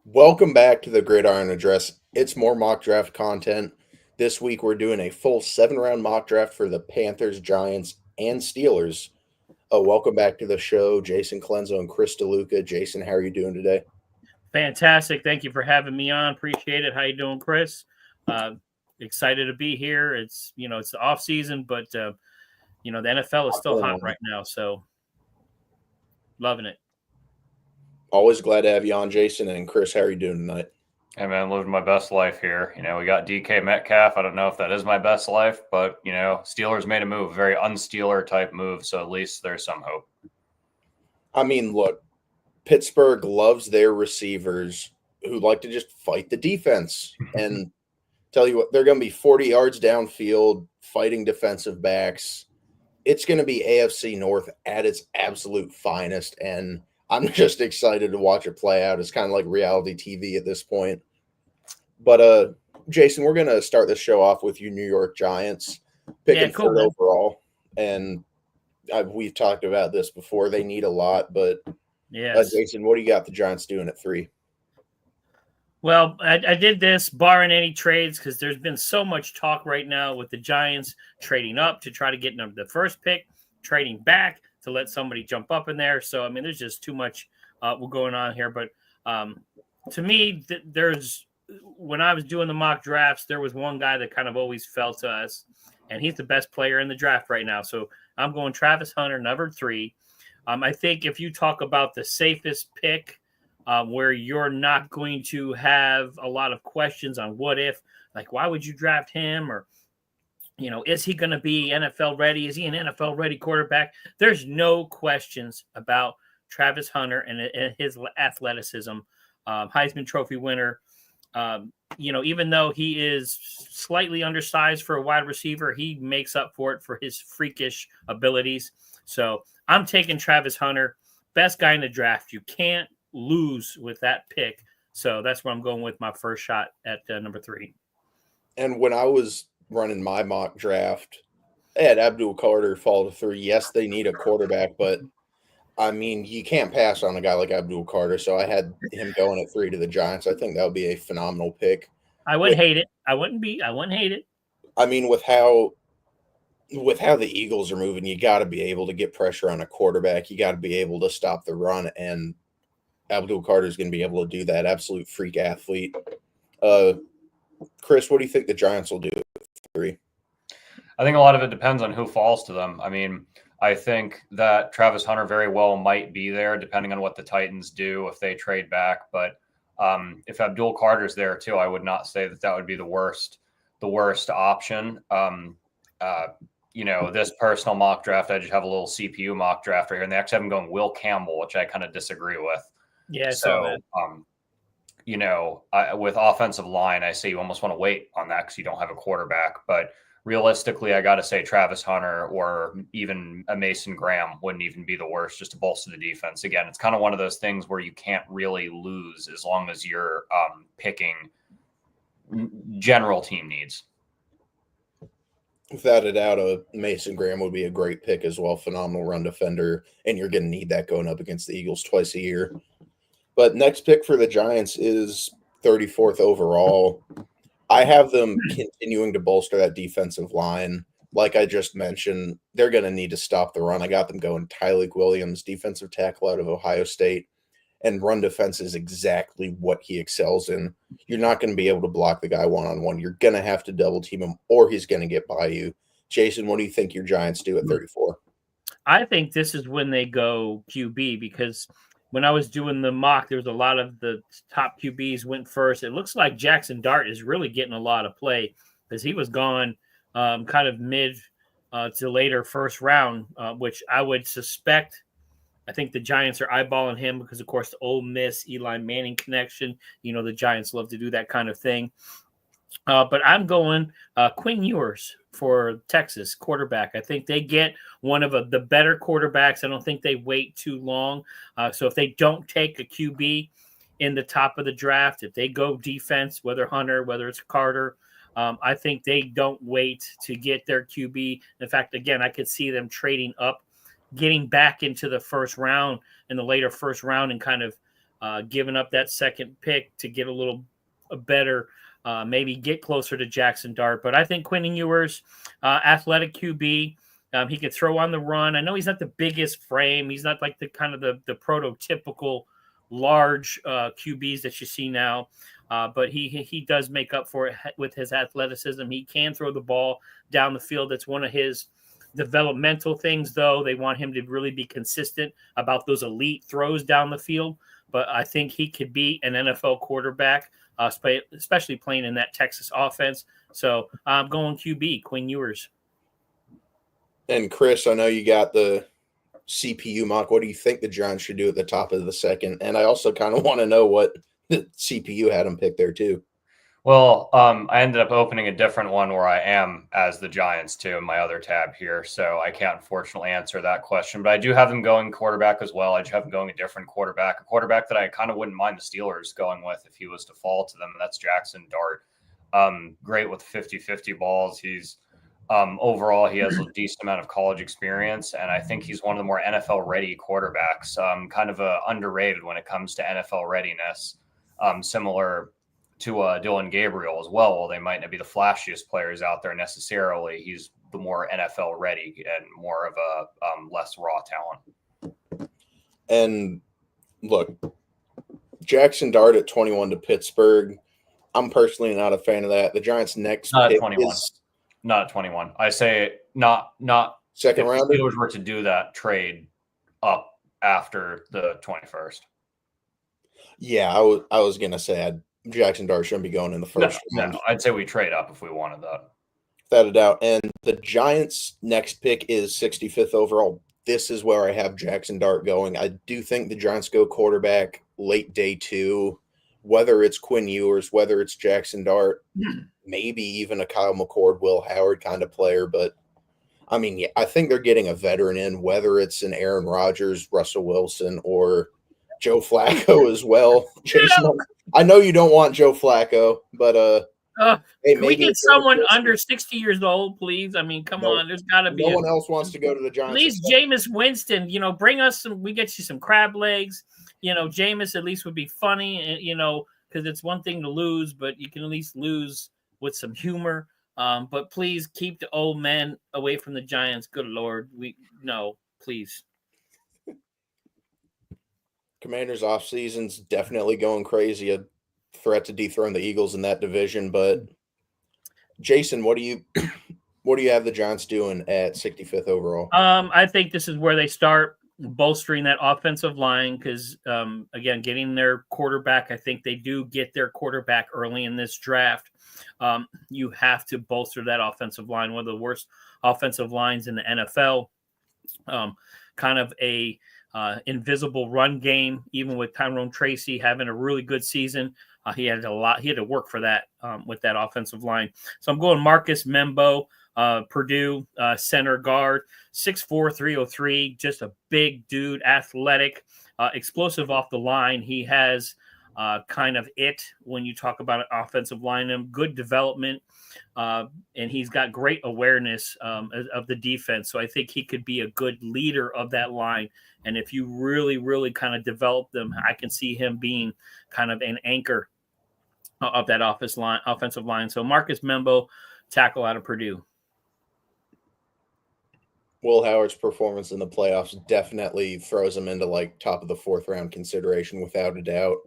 Welcome back to the Gridiron Address. It's more mock draft content. This week we're doing a full 7 round mock draft for the Panthers, Giants, and Steelers. Welcome back to the show, Jason Clenzo and Chris DeLuca. Jason, how are you doing today? Fantastic. Thank you for having me on. Appreciate it. How you doing, Chris? Uh, Excited to be here. It's the off season, but the NFL is still hot right now, so loving it. Always glad to have you on, Jason. And Chris, how are you doing tonight? Hey man, living my best life here. We got DK Metcalf. I don't know if that is my best life, but Steelers made a move, a very unsteeler type move, so at least there's some hope. I mean, look, Pittsburgh loves their receivers who like to just fight the defense. And tell you what, they're going to be 40 yards downfield, fighting defensive backs. It's going to be AFC North at its absolute finest. And I'm just excited to watch it play out. It's kind of like reality TV at this point. But Jason, we're gonna start the show off with you, New York Giants, picking third overall. And we've talked about this before. They need a lot, but Jason, what do you got the Giants doing at 3? Well, I did this barring any trades because there's been so much talk right now with the Giants trading up to try to get the first pick, trading back to let somebody jump up in there. So, I mean, there's just too much going on here. But to me, when I was doing the mock drafts, there was one guy that kind of always fell to us, and he's the best player in the draft right now. So I'm going Travis Hunter, number 3. I think if you talk about the safest pick, where you're not going to have a lot of questions on what if, like, why would you draft him? Or, is he going to be NFL ready? Is he an NFL ready quarterback? There's no questions about Travis Hunter and his athleticism. Heisman Trophy winner. Even though he is slightly undersized for a wide receiver, he makes up for it for his freakish abilities. So I'm taking Travis Hunter, best guy in the draft. You can't lose with that pick. So that's where I'm going with my first shot at number 3. And when I was running my mock draft, I had Abdul Carter fall to 3. Yes, they need a quarterback, but I mean, you can't pass on a guy like Abdul Carter. So I had him going at 3 to the Giants. I think that would be a phenomenal pick. I wouldn't hate it. I wouldn't hate it. I mean, with how the Eagles are moving, you got to be able to get pressure on a quarterback. You got to be able to stop the run, and Abdul Carter is going to be able to do that. Absolute freak athlete. Chris, what do you think the Giants will do at 3? I think a lot of it depends on who falls to them. I mean, I think that Travis Hunter very well might be there, depending on what the Titans do if they trade back. But if Abdul Carter's there too, I would not say that would be the worst option. This personal mock draft, I just have a little CPU mock draft right here, and they actually have him going Will Campbell, which I kind of disagree with. Yeah. So, with offensive line, I say you almost want to wait on that because you don't have a quarterback. But realistically, I got to say Travis Hunter or even a Mason Graham wouldn't even be the worst, just to bolster the defense. Again, it's kind of one of those things where you can't really lose as long as you're picking general team needs. Without a doubt, a Mason Graham would be a great pick as well. Phenomenal run defender, and you're going to need that going up against the Eagles twice a year. But next pick for the Giants is 34th overall. I have them continuing to bolster that defensive line. Like I just mentioned, they're going to need to stop the run. I got them going Tyleik Williams, defensive tackle out of Ohio State, and run defense is exactly what he excels in. You're not going to be able to block the guy one-on-one. You're going to have to double team him, or he's going to get by you. Jason, what do you think your Giants do at 34? I think this is when they go QB, because when I was doing the mock, there was a lot of the top QBs went first. It looks like Jackson Dart is really getting a lot of play because he was gone kind of mid to later first round, which I would suspect. I think the Giants are eyeballing him because, of course, the Ole Miss Eli Manning connection. The Giants love to do that kind of thing. But I'm going Quinn Ewers for Texas quarterback. I think they get one of the better quarterbacks. I don't think they wait too long. So if they don't take a QB in the top of the draft, if they go defense, whether Hunter, whether it's Carter, I think they don't wait to get their QB. In fact, again, I could see them trading up, getting back into the first round, in the later first round, and kind of giving up that second pick to get a better, maybe get closer to Jackson Dart. But I think Quinn Ewers, athletic QB, he could throw on the run. I know he's not the biggest frame. He's not like the kind of the prototypical large QBs that you see now. But he does make up for it with his athleticism. He can throw the ball down the field. That's one of his developmental things, though. They want him to really be consistent about those elite throws down the field. But I think he could be an NFL quarterback, especially playing in that Texas offense. So I'm going QB, Quinn Ewers. And Chris, I know you got the CPU mock. What do you think the Giants should do at the top of the second? And I also kind of want to know what the CPU had him pick there too. Well, I ended up opening a different one where I am as the Giants too in my other tab here, so I can't unfortunately answer that question. But I do have them going quarterback as well. I do have them going a different quarterback, a quarterback that I kind of wouldn't mind the Steelers going with if he was to fall to them, and that's Jackson Dart. Great with 50-50 balls. He's overall, he has a decent amount of college experience, and I think he's one of the more NFL-ready quarterbacks, kind of underrated when it comes to NFL readiness, similar to Dylan Gabriel as well. While they might not be the flashiest players out there necessarily, he's the more NFL ready and more of a less raw talent. And look, Jackson Dart at 21 to Pittsburgh. I'm personally not a fan of that. The Giants' next Not pick 21. is not 21. I say not second if round. the Steelers were to do that trade up after the 21st. Yeah, I was gonna say Jackson Dart shouldn't be going in the first round. No, I'd say we trade up if we wanted that. Without a doubt. And the Giants' next pick is 65th overall. This is where I have Jackson Dart going. I do think the Giants go quarterback late day 2, whether it's Quinn Ewers, whether it's Jackson Dart, maybe even a Kyle McCord, Will Howard kind of player. But, I mean, yeah, I think they're getting a veteran in, whether it's an Aaron Rodgers, Russell Wilson, or Joe Flacco as well. Jason, I know you don't want Joe Flacco, but hey, can we get someone under 60 years old, please? I mean, come on. There's got to be. No one else wants to go to the Giants. At least Jameis Winston, bring us some. We get you some crab legs. Jameis at least would be funny, because it's one thing to lose, but you can at least lose with some humor. But please keep the old men away from the Giants. Good Lord. Please. Commanders offseason's definitely going crazy. A threat to dethrone the Eagles in that division. But Jason, what do you have the Giants doing at 65th overall? I think this is where they start bolstering that offensive line because, again, getting their quarterback. I think they do get their quarterback early in this draft. You have to bolster that offensive line, one of the worst offensive lines in the NFL. Kind of a invisible run game, even with Tyrone Tracy having a really good season. He had to work for that with that offensive line. So I'm going Marcus Membo, Purdue, center guard, 6'4", 303, just a big dude, athletic, explosive off the line. He has kind of it when you talk about an offensive lineman, good development, and he's got great awareness of the defense. So I think he could be a good leader of that line. And if you really, really kind of develop them, I can see him being kind of an anchor of that offensive line. So Marcus Membo, tackle out of Purdue. Will Howard's performance in the playoffs definitely throws him into like top of the 4th round consideration without a doubt.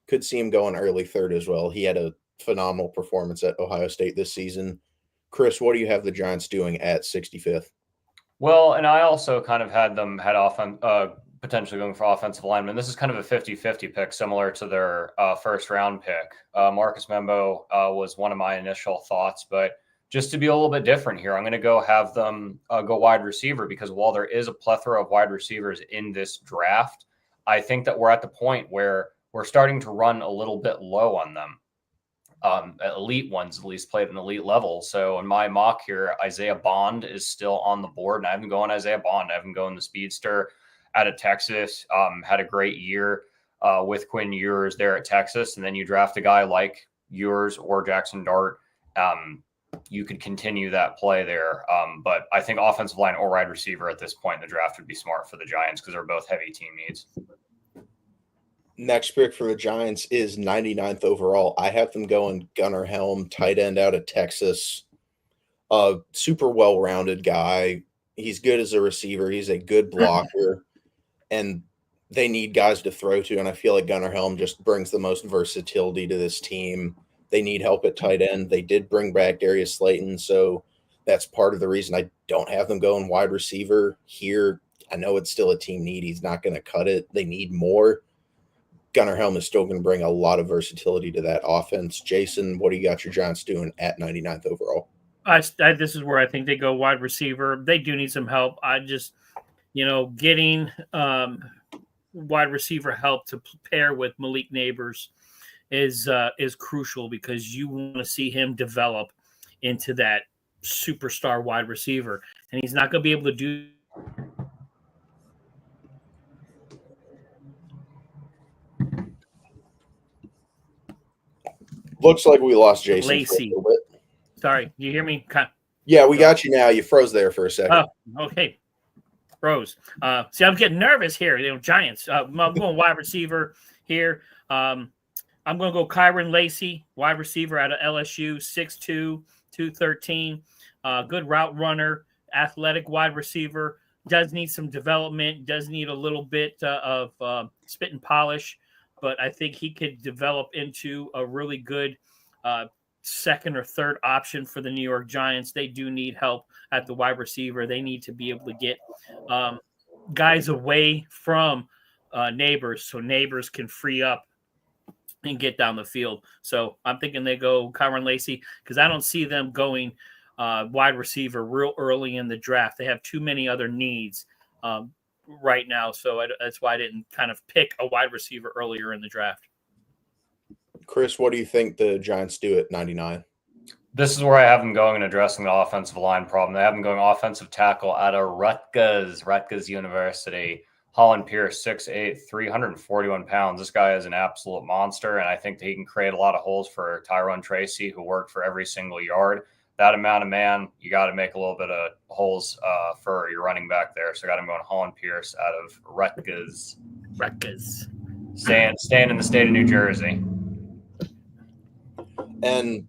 Could see him going early 3rd as well. He had a phenomenal performance at Ohio State this season. Chris, what do you have the Giants doing at 65th? Well, and I also kind of had them potentially going for offensive lineman. This is kind of a 50-50 pick, similar to their first round pick. Marcus Membo was one of my initial thoughts, but just to be a little bit different here, I'm going to have them go wide receiver because while there is a plethora of wide receivers in this draft, I think that we're at the point where we're starting to run a little bit low on them. Elite ones at least play at an elite level. So in my mock here, Isaiah Bond is still on the board, and I haven't gone Isaiah Bond. I haven't gone the speedster out of Texas. Had a great year with Quinn Ewers there at Texas, and then you draft a guy like Ewers or Jackson Dart. You could continue that play there. But I think offensive line or wide receiver at this point in the draft would be smart for the Giants because they're both heavy team needs. Next pick for the Giants is 99th overall. I have them going Gunnar Helm, tight end out of Texas. A super well-rounded guy. He's good as a receiver. He's a good blocker. And they need guys to throw to, and I feel like Gunnar Helm just brings the most versatility to this team. They need help at tight end. They did bring back Darius Slayton, so that's part of the reason I don't have them going wide receiver here. I know it's still a team need. He's not going to cut it. They need more. Gunnar Helm is still going to bring a lot of versatility to that offense. Jason, what do you got your Giants doing at 99th overall? This is where I think they go wide receiver. They do need some help. I just, getting wide receiver help to pair with Malik Neighbors is crucial, because you want to see him develop into that superstar wide receiver, and he's not going to be able to do. Looks like we lost Jason. Lacey. Sorry, you hear me? Yeah, we got you now. You froze there for a second. Oh, okay. Froze. See, I'm getting nervous here. Giants. I'm going wide receiver here. I'm going to go Kyron Lacey, wide receiver out of LSU, 6'2", 213. Good route runner, athletic wide receiver. Does need some development. Does need a little bit of spit and polish, but I think he could develop into a really good second or third option for the New York Giants. They do need help at the wide receiver. They need to be able to get guys away from Neighbors, so Neighbors can free up and get down the field. So I'm thinking they go Kyron Lacey, because I don't see them going wide receiver real early in the draft. They have too many other needs right now. So that's why I didn't kind of pick a wide receiver earlier in the draft. Chris, what do you think the Giants do at 99? This is where I have them going and addressing the offensive line problem. They have them going offensive tackle out of Rutgers University. Holland Pierce, 6'8", 341 pounds. This guy is an absolute monster, and I think that he can create a lot of holes for Tyrone Tracy, who worked for every single yard. That amount of man, you got to make a little bit of holes for your running back there. So I got him going Holland Pierce out of Rutgers. Staying in the state of New Jersey. And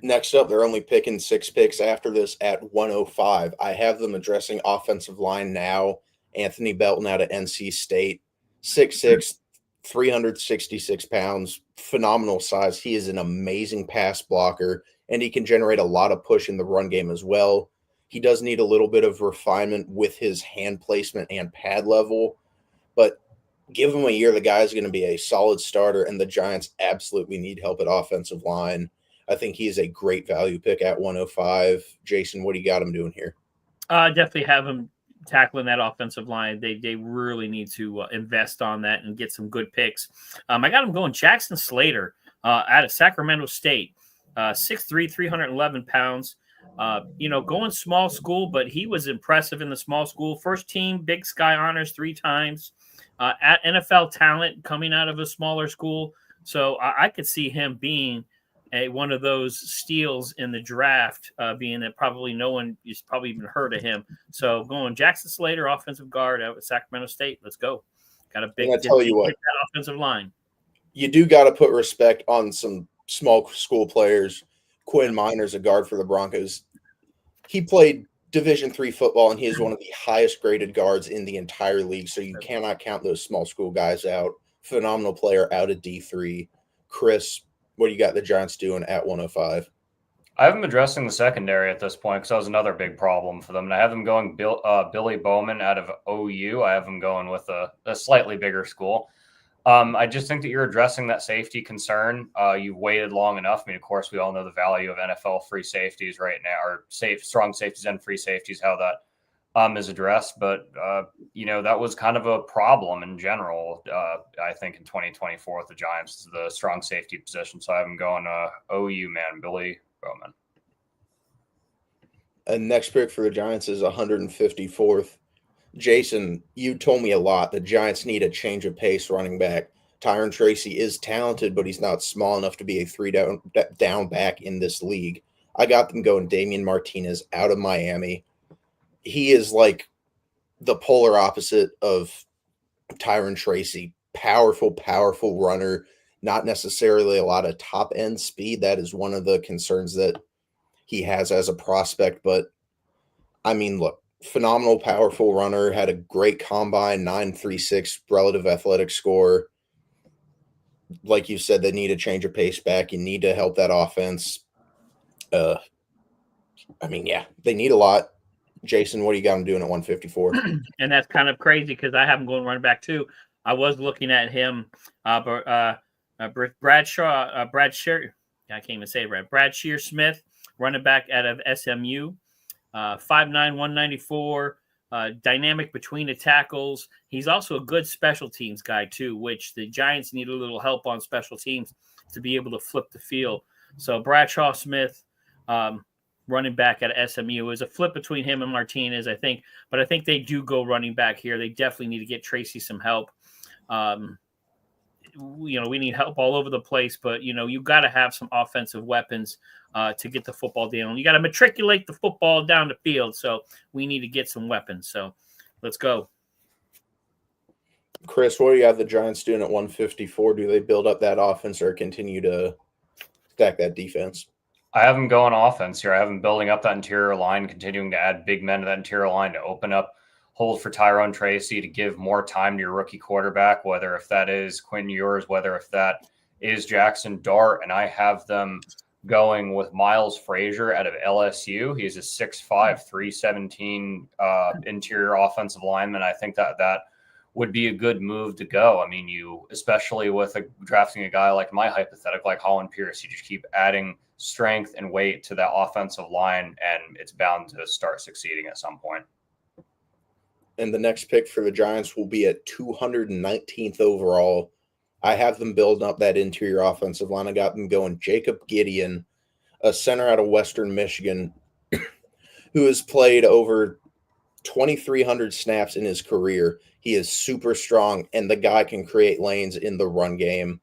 next up, they're only picking 6 picks after this at 105. I have them addressing offensive line now. Anthony Belton out of NC State, 6'6", 366 pounds, phenomenal size. He is an amazing pass blocker, and he can generate a lot of push in the run game as well. He does need a little bit of refinement with his hand placement and pad level, but give him a year, the guy's going to be a solid starter, and the Giants absolutely need help at offensive line. I think he is a great value pick at 105. Jason, what do you got him doing here? Definitely have him tackling that offensive line. They really need to invest on that and get some good picks. I got him going Jackson Slater out of Sacramento State, 6'3", 311 pounds. Going small school, but he was impressive in the small school. First team Big Sky honors 3 times. At NFL talent coming out of a smaller school. So I could see him being one of those steals in the draft, being that probably no one has probably even heard of him. So going Jackson Slater, offensive guard out of Sacramento State. Let's go. Got a big that offensive line. You do got to put respect on some small school players. Quinn Miner's a guard for the Broncos. He played Division III football, and he is one of the highest graded guards in the entire league. So you cannot count those small school guys out. Phenomenal player out of D3. Chris, what do you got the Giants doing at 105? I have them addressing the secondary at this point, because that was another big problem for them. And I have them going Billy Bowman out of OU. I have them going with a slightly bigger school. I just think that you're addressing that safety concern. You've waited long enough. I mean, of course, we all know the value of NFL free safeties right now, or strong safeties and free safeties, how that is addressed. But, that was kind of a problem in general, I think, in 2024 with the Giants, the strong safety position. So I have them going OU, man, Billy Bowman. And next pick for the Giants is 154th. Jason, you told me a lot. The Giants need a change of pace running back. Tyrone Tracy is talented, but he's not small enough to be a 3-down back in this league. I got them going Damian Martinez out of Miami. He is like the polar opposite of Tyrone Tracy. powerful runner, not necessarily a lot of top end speed. That is one of the concerns that he has as a prospect. But I mean, look, phenomenal, powerful runner, had a great combine, 9.36 relative athletic score. Like you said, they need a change of pace back. You need to help that offense. I mean, yeah, they need a lot. Jason, what do you got him doing at 154? And that's kind of crazy because I have him going running back too. I was looking at him, Bradshaw, Brad Shear. I can't even say it right. Brad Shear Smith, running back out of SMU, 5'9", 194, dynamic between the tackles. He's also a good special teams guy too, which the Giants need a little help on special teams to be able to flip the field. So Bradshaw Smith, running back at SMU, is a flip between him and Martinez, I think. But I think they do go running back here. They definitely need to get Tracy some help. We need help all over the place, but you got to have some offensive weapons to get the football down. You got to matriculate the football down the field. So we need to get some weapons. So let's go. Chris, what do you have the Giants doing at 154? Do they build up that offense or continue to stack that defense? I have them going offense here. I have them building up that interior line, continuing to add big men to that interior line to open up hold for Tyrone Tracy, to give more time to your rookie quarterback, whether if that is Quinn Ewers, whether if that is Jackson Dart. And I have them going with Miles Frazier out of LSU. He's a 6'5", 317 interior offensive lineman. I think that would be a good move to go. I mean, you, especially with drafting a guy like my hypothetical, like Holland Pierce, you just keep adding strength and weight to that offensive line, and it's bound to start succeeding at some point. And the next pick for the Giants will be at 219th overall. I have them building up that interior offensive line. I got them going Jacob Gideon, a center out of Western Michigan, who has played over 2,300 snaps in his career. He is super strong, and the guy can create lanes in the run game.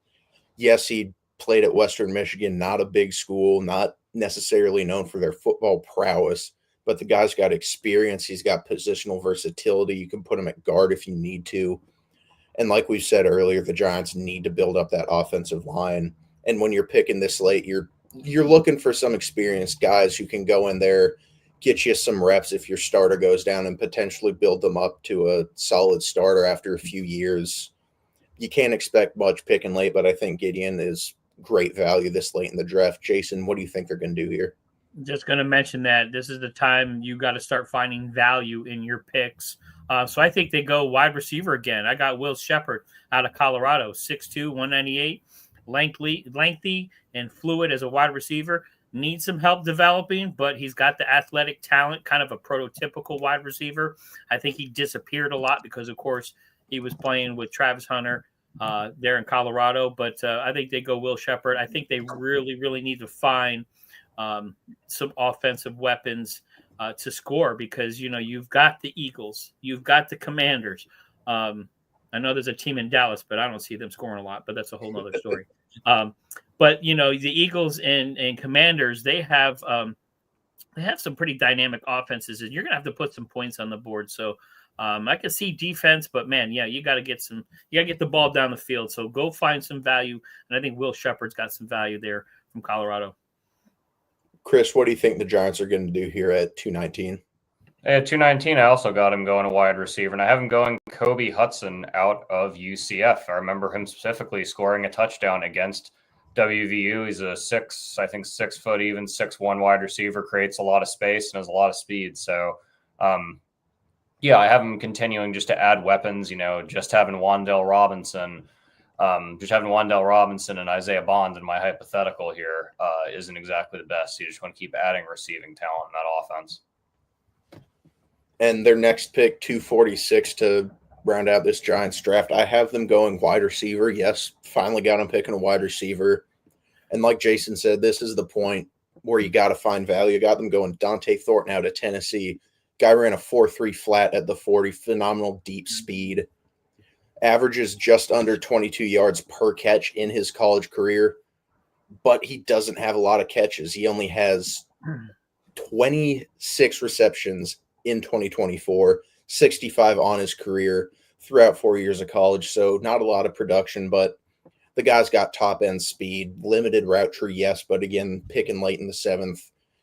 Yes, he played at Western Michigan, not a big school, not necessarily known for their football prowess, but the guy's got experience. He's got positional versatility. You can put him at guard if you need to. And like we said earlier, the Giants need to build up that offensive line. And when you're picking this late, you're looking for some experienced guys who can go in there, get you some reps if your starter goes down, and potentially build them up to a solid starter after a few years. You can't expect much picking late, but I think Gideon is great value this late in the draft. Jason, what do you think they're going to do here? Just going to mention that this is the time you got to start finding value in your picks. So I think they go wide receiver again. I got Will Shepard out of Colorado, 6'2", 198, lengthy and fluid as a wide receiver. Needs some help developing, but he's got the athletic talent, kind of a prototypical wide receiver. I think he disappeared a lot because, of course, he was playing with Travis Hunter there in Colorado. But I think they go Will Shepard. I think they really, really need to find some offensive weapons to score, because you've got the Eagles, you've got the Commanders. I know there's a team in Dallas, but I don't see them scoring a lot, but that's a whole nother story. But the Eagles and Commanders, they have some pretty dynamic offenses, and you're gonna have to put some points on the board. So I can see defense, but man, yeah, you got to get the ball down the field. So go find some value, and I think Will Shepard's got some value there from Colorado. Chris, what do you think the Giants are going to do here at 219? At 219, I also got him going a wide receiver, and I have him going Kobe Hudson out of UCF. I remember him specifically scoring a touchdown against WVU. He's a 6 foot, even 6'1" wide receiver, creates a lot of space and has a lot of speed. So, yeah, I have him continuing just to add weapons, just having Wan'Dale Robinson and Isaiah Bond in my hypothetical here isn't exactly the best. You just want to keep adding receiving talent in that offense. And their next pick, 246, to round out this Giants draft, I have them going wide receiver. Yes, finally got them picking a wide receiver. And like Jason said, this is the point where you got to find value. Got them going Dante Thornton out of Tennessee. Guy ran a 4.3 flat at the 40, phenomenal deep speed. Averages just under 22 yards per catch in his college career, but he doesn't have a lot of catches. He only has 26 receptions in 2024, 65 on his career, throughout 4 years of college, so not a lot of production, but the guy's got top end speed, limited route tree, yes, but again, picking late in the 7th,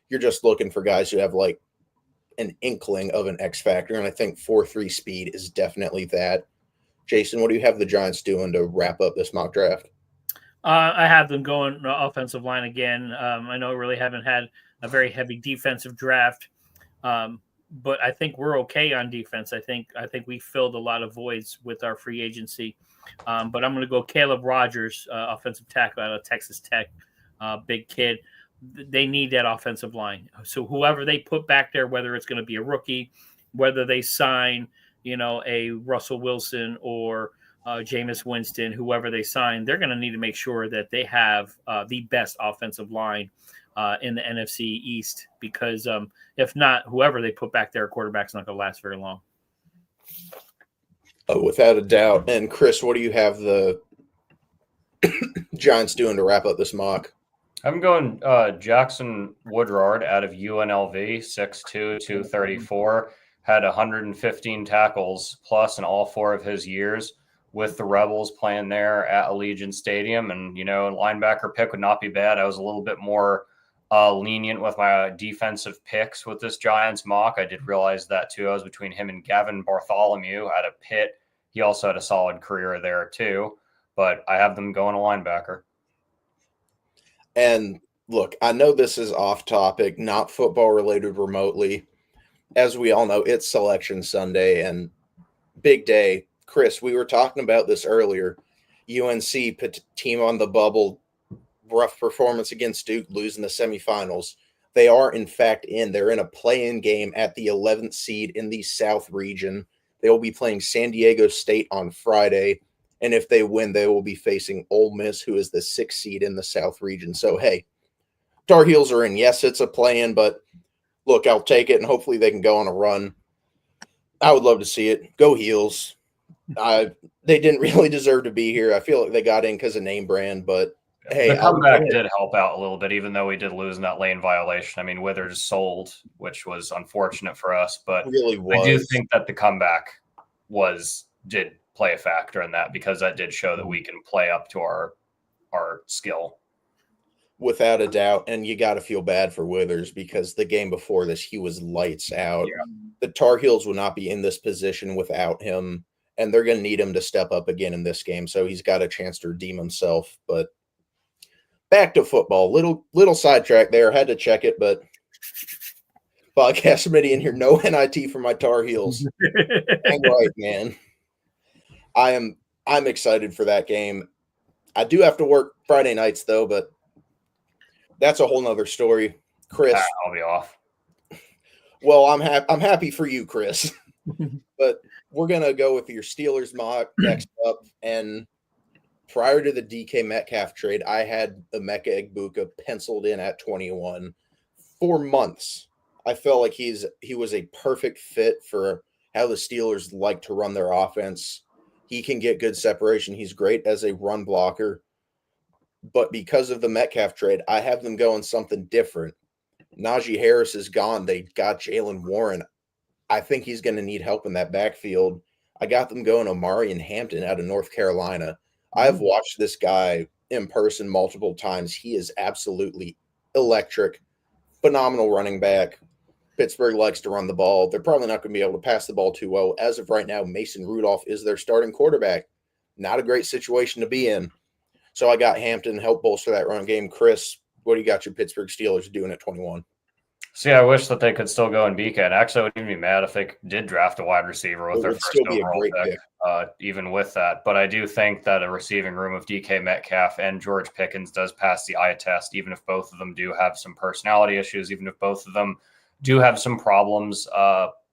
you're just looking for guys who have like an inkling of an X factor, and I think 4.3 speed is definitely that. Jason, what do you have the Giants doing to wrap up this mock draft? I have them going offensive line again. I know we really haven't had a very heavy defensive draft, but I think we're okay on defense. I think we filled a lot of voids with our free agency. But I'm going to go Caleb Rogers, offensive tackle out of Texas Tech, big kid. They need that offensive line. So whoever they put back there, whether it's going to be a rookie, whether they sign, a Russell Wilson or Jameis Winston, whoever they sign, they're going to need to make sure that they have the best offensive line in the NFC East, because if not, whoever they put back there, quarterback's not going to last very long. Oh, without a doubt. And Chris, what do you have the Giants doing to wrap up this mock? I'm going Jackson Woodward out of UNLV, 6'2", 234, had 115 tackles plus in all 4 of his years with the Rebels playing there at Allegiant Stadium. And, linebacker pick would not be bad. I was a little bit more lenient with my defensive picks with this Giants mock. I did realize that too. I was between him and Gavin Bartholomew out of Pitt. He also had a solid career there too, but I have them going a linebacker. And look, I know this is off topic, not football related remotely. As we all know, it's Selection Sunday and big day. Chris, we were talking about this earlier. UNC put team on the bubble, rough performance against Duke, losing the semifinals. They are, in fact, they're in a play-in game at the 11th seed in the South region. They will be playing San Diego State on Friday. And if they win, they will be facing Ole Miss, who is the 6th seed in the South region. So, hey, Tar Heels are in. Yes, it's a play-in, but look, I'll take it, and hopefully they can go on a run. I would love to see it. Go Heels. They didn't really deserve to be here. I feel like they got in because of name brand, but hey. The comeback did help out a little bit, even though we did lose in that lane violation. I mean, Withers sold, which was unfortunate for us, but really was. I do think that the comeback did play a factor in that, because that did show that we can play up to our skill. Without a doubt. And you got to feel bad for Withers, because the game before this, he was lights out. Yeah. The Tar Heels will not be in this position without him, and they're going to need him to step up again in this game. So he's got a chance to redeem himself. But back to football. Little sidetrack there. Had to check it, but podcast committee in here, no NIT for my Tar Heels. Hang right, man. I'm excited for that game. I do have to work Friday nights though, but that's a whole nother story. Chris, I'll be off. Well, I'm happy for you, Chris. But we're gonna go with your Steelers mock next up. And prior to the DK Metcalf trade, I had Emeka Egbuka penciled in at 21 for months. I felt like he was a perfect fit for how the Steelers like to run their offense. He can get good separation. He's great as a run blocker. But because of the Metcalf trade, I have them going something different. Najee Harris is gone. They got Jalen Warren. I think he's going to need help in that backfield. I got them going Omarion Hampton out of North Carolina. I've watched this guy in person multiple times. He is absolutely electric, phenomenal running back. Pittsburgh likes to run the ball. They're probably not going to be able to pass the ball too well. As of right now, Mason Rudolph is their starting quarterback. Not a great situation to be in. So I got Hampton to help bolster that run game. Chris, what do you got your Pittsburgh Steelers doing at 21? See, I wish that they could still go in BK. And actually, I wouldn't even be mad if they did draft a wide receiver with their first overall pick, even with that. But I do think that a receiving room of DK Metcalf and George Pickens does pass the eye test, even if both of them do have some personality issues, even if both of them do have some problems.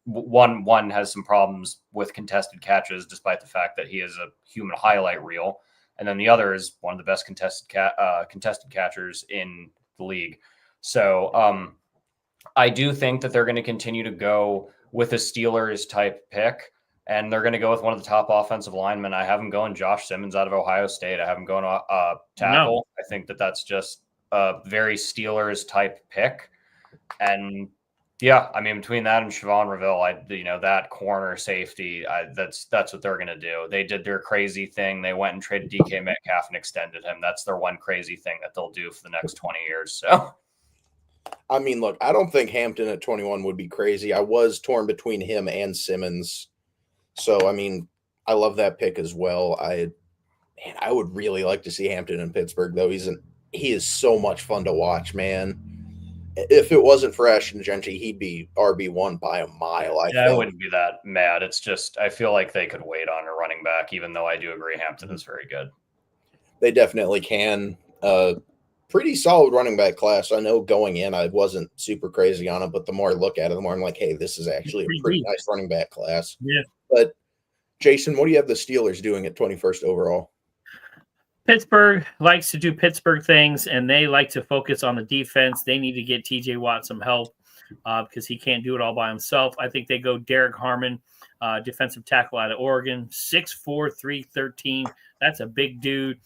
One has some problems with contested catches, despite the fact that he is a human highlight reel. And then the other is one of the best contested catchers in the league. So I do think that they're going to continue to go with a Steelers type pick, and they're going to go with one of the top offensive linemen. I have them going Josh Simmons out of Ohio State. I have him going tackle. No. I think that that's just a very Steelers type pick. And Yeah, I mean, between that and Siobhan Reveille, that corner safety, that's what they're going to do. They did their crazy thing. They went and traded DK Metcalf and extended him. That's their one crazy thing that they'll do for the next 20 years. So, I mean, look, I don't think Hampton at 21 would be crazy. I was torn between him and Simmons. So, I mean, I love that pick as well. I would really like to see Hampton in Pittsburgh, though. He is so much fun to watch, man. If it wasn't for Ashton Genty, he'd be RB1 by a mile, I yeah, think. I wouldn't be that mad. It's just, I feel like they could wait on a running back, even though I do agree Hampton is very good. They definitely can. Pretty solid running back class. I know going in, I wasn't super crazy on it, but the more I look at it, the more I'm like, hey, this is actually a pretty nice running back class. Yeah. But, Jason, what do you have the Steelers doing at 21st overall? Pittsburgh likes to do Pittsburgh things, and they like to focus on the defense. They need to get TJ Watt some help because he can't do it all by himself. I think they go Derek Harmon, defensive tackle out of Oregon, 6'4", 313. That's a big dude.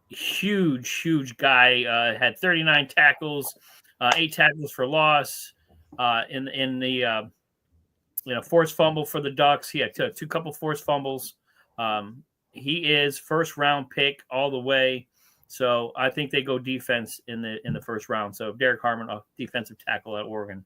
Huge guy. Had 39 tackles, 8 tackles for loss in the forced fumble for the Ducks. He had two couple forced fumbles. He is first round pick all the way. So I think they go defense in the first round. So Derek Harmon, a defensive tackle at Oregon.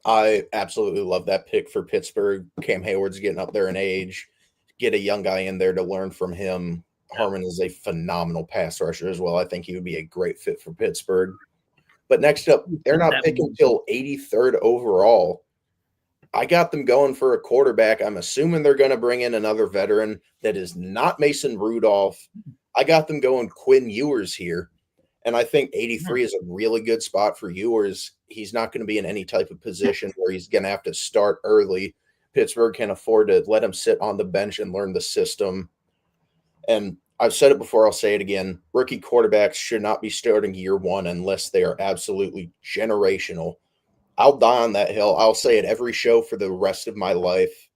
I absolutely love that pick for Pittsburgh. Cam Hayward's getting up there in age. Get a young guy in there to learn from him. Harmon is a phenomenal pass rusher as well. I think he would be a great fit for Pittsburgh. But next up, they're not picking until 83rd overall. I got them going for a quarterback. I'm assuming they're going to bring in another veteran that is not Mason Rudolph. I got them going Quinn Ewers here. And I think 83 is a really good spot for Ewers. He's not going to be in any type of position where he's going to have to start early. Pittsburgh can afford to let him sit on the bench and learn the system. And I've said it before, I'll say it again. Rookie quarterbacks should not be starting year one unless they are absolutely generational. I'll die on that hill. I'll say it every show for the rest of my life.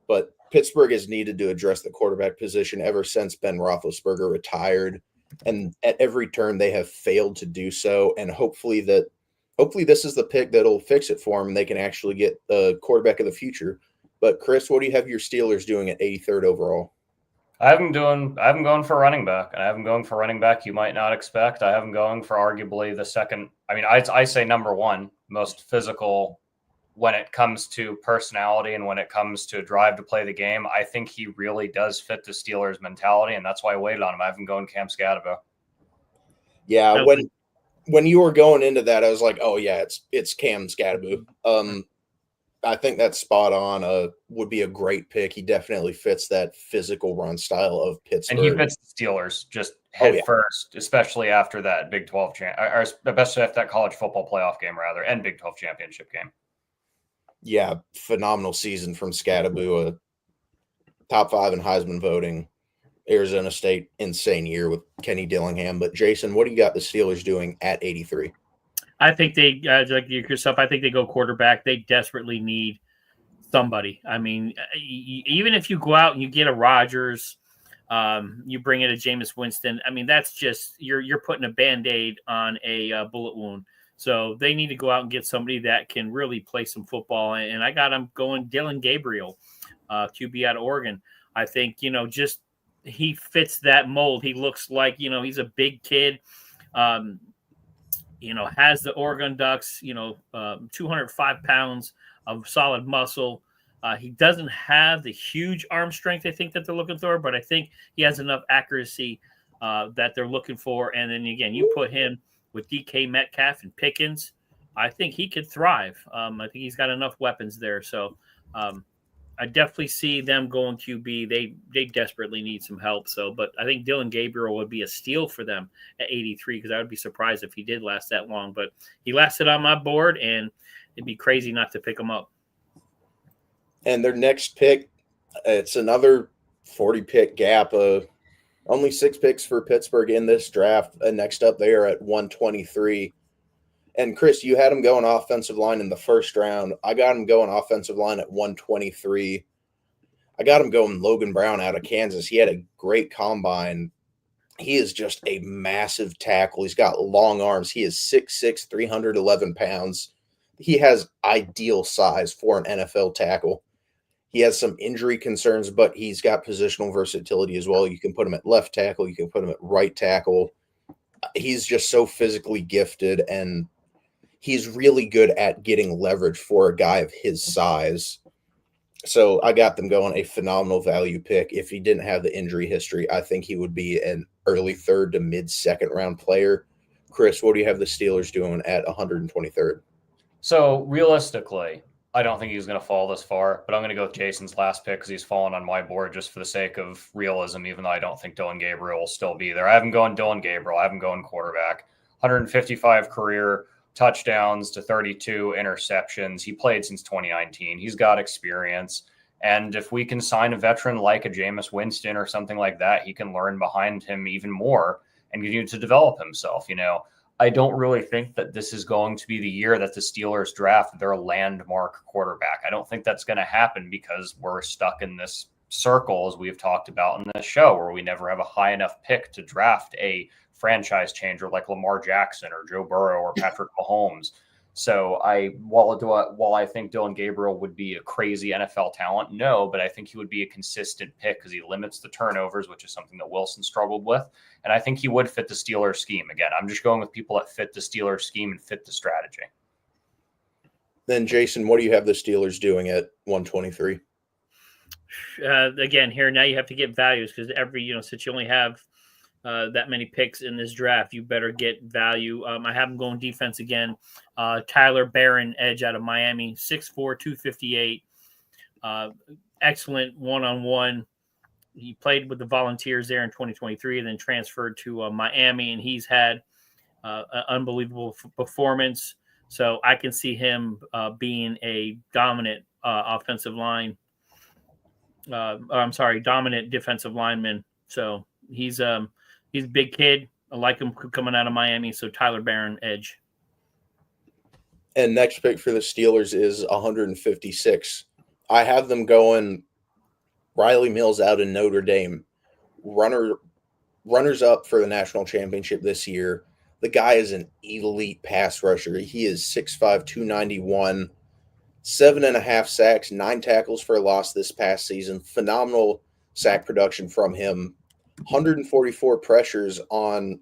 But Pittsburgh has needed to address the quarterback position ever since Ben Roethlisberger retired. And at every turn, they have failed to do so. And hopefully this is the pick that'll fix it for them and they can actually get the quarterback of the future. But Chris, what do you have your Steelers doing at 83rd overall? I have them going for running back, and I have them going for running back you might not expect. I have them going for arguably the second. I mean, I say number one most physical when it comes to personality and when it comes to drive to play the game. I think he really does fit the Steelers mentality, and that's why I waited on him. I have him going Cam Scadabo. Yeah, when you were going into that, I was like, oh yeah, it's Cam Scadabo. I think that's spot on. Would be a great pick. He definitely fits that physical run style of Pittsburgh. And he fits the Steelers just head first, especially after that Big 12 or especially after that college football playoff game, rather, and Big 12 championship game. Yeah, phenomenal season from Scadabo. Top 5 in Heisman voting. Arizona State, insane year with Kenny Dillingham. But Jason, what do you got the Steelers doing at 83? I think they, like yourself, I think they go quarterback. They desperately need somebody. I mean, even if you go out and you get a Rodgers, you bring in a Jameis Winston, I mean, that's just, you're putting a Band-Aid on a bullet wound. So they need to go out and get somebody that can really play some football. And I got them going Dylan Gabriel, QB out of Oregon. I think, just he fits that mold. He looks like, he's a big kid. Has the Oregon Ducks, 205 pounds of solid muscle. He doesn't have the huge arm strength I think that they're looking for, but I think he has enough accuracy that they're looking for. And then again, you put him with DK Metcalf and Pickens, I think he could thrive. I think he's got enough weapons there. So I definitely see them going QB. They desperately need some help. So, but I think Dylan Gabriel would be a steal for them at 83 because I would be surprised if he did last that long. But he lasted on my board, and it'd be crazy not to pick him up. And their next pick, it's another 40-pick gap. Only 6 picks for Pittsburgh in this draft. Next up, they are at 123. And Chris, you had him going offensive line in the first round. I got him going offensive line at 123. I got him going Logan Brown out of Kansas. He had a great combine. He is just a massive tackle. He's got long arms. He is 6'6", 311 pounds. he has ideal size for an NFL tackle. He has some injury concerns, but he's got positional versatility as well. You can put him at left tackle, you can put him at right tackle. He's just so physically gifted, and he's really good at getting leverage for a guy of his size. So I got them going, a phenomenal value pick. If he didn't have the injury history, I think he would be an early third to mid second round player. Chris, what do you have the Steelers doing at 123rd? So realistically, I don't think he's going to fall this far, but I'm going to go with Jason's last pick because he's fallen on my board just for the sake of realism, even though I don't think Dylan Gabriel will still be there. I haven't gone Dylan Gabriel. I haven't gone quarterback. 155 career touchdowns to 32 interceptions. He played since 2019. He's got experience. And if we can sign a veteran like a Jameis Winston or something like that, he can learn behind him even more and continue to develop himself. I don't really think that this is going to be the year that the Steelers draft their landmark quarterback. I don't think that's going to happen because we're stuck in this circle, as we've talked about in this show, where we never have a high enough pick to draft a franchise changer like Lamar Jackson or Joe Burrow or Patrick Mahomes. So while I think Dylan Gabriel would be a crazy NFL talent, no, but I think he would be a consistent pick because he limits the turnovers, which is something that Wilson struggled with. And I think he would fit the Steelers scheme. Again, I'm just going with people that fit the Steelers scheme and fit the strategy. Then, Jason, what do you have the Steelers doing at 123? Again, here now you have to get values because since you only have that many picks in this draft, you better get value. I have him going defense again. Tyler Barron, edge out of Miami, 6'4", 258. Excellent one-on-one. He played with the Volunteers there in 2023 and then transferred to Miami, and he's had an unbelievable performance. So I can see him being a dominant dominant defensive lineman. So he's a big kid. I like him coming out of Miami. So Tyler Barron, edge. And next pick for the Steelers is 156. I have them going Riley Mills out in Notre Dame. Runners up for the national championship this year. The guy is an elite pass rusher. He is 6'5", 291, 7.5 sacks, 9 tackles for a loss this past season. Phenomenal sack production from him. 144 pressures on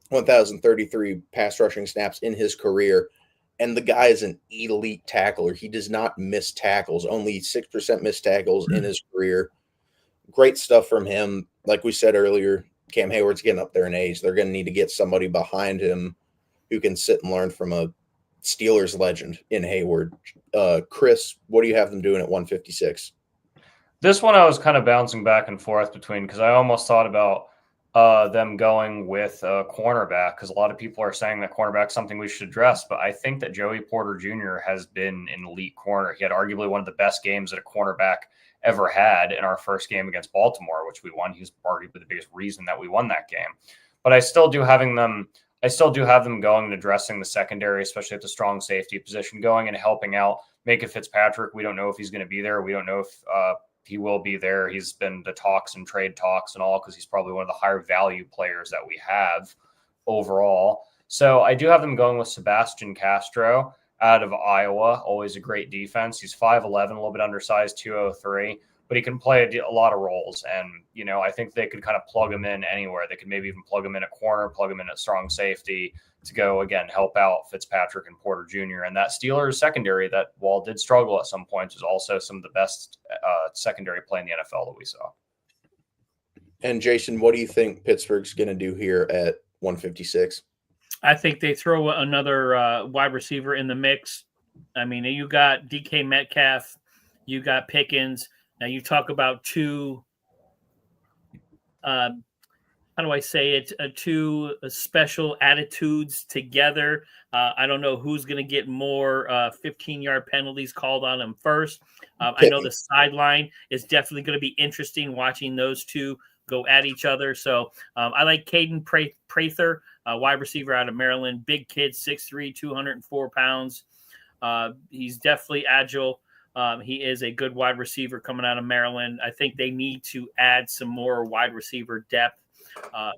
1,033 pass rushing snaps in his career. And the guy is an elite tackler. He does not miss tackles, only 6% missed tackles in his career. Great stuff from him. Like we said earlier, Cam Hayward's getting up there in age. They're going to need to get somebody behind him who can sit and learn from a Steelers legend in Hayward. Chris, what do you have them doing at 156? This one I was kind of bouncing back and forth between because I almost thought about them going with a cornerback because a lot of people are saying that cornerback is something we should address. But I think that Joey Porter Jr. has been an elite corner. He had arguably one of the best games that a cornerback ever had in our first game against Baltimore, which we won. He's arguably the biggest reason that we won that game. But I still do have them going and addressing the secondary, especially at the strong safety position, going and helping out Micah Fitzpatrick. We don't know if he's going to be there. We don't know if he will be there. He's been to talks and trade talks and all because he's probably one of the higher value players that we have overall. So I do have them going with Sebastian Castro out of Iowa. Always a great defense. He's 5'11", a little bit undersized, 203, but he can play a lot of roles. And, I think they could kind of plug him in anywhere. They could maybe even plug him in at corner, plug him in at strong safety to go, again, help out Fitzpatrick and Porter Jr. And that Steelers secondary that, while did struggle at some points, was also some of the best secondary play in the NFL that we saw. And, Jason, what do you think Pittsburgh's going to do here at 156? I think they throw another wide receiver in the mix. I mean, you got DK Metcalf, you got Pickens. Now you talk about two how do I say it? Two special attitudes together. I don't know who's going to get more 15-yard penalties called on them first. I know the sideline is definitely going to be interesting watching those two go at each other. So I like Caden Prather, wide receiver out of Maryland. Big kid, 6'3", 204 pounds. He's definitely agile. He is a good wide receiver coming out of Maryland. I think they need to add some more wide receiver depth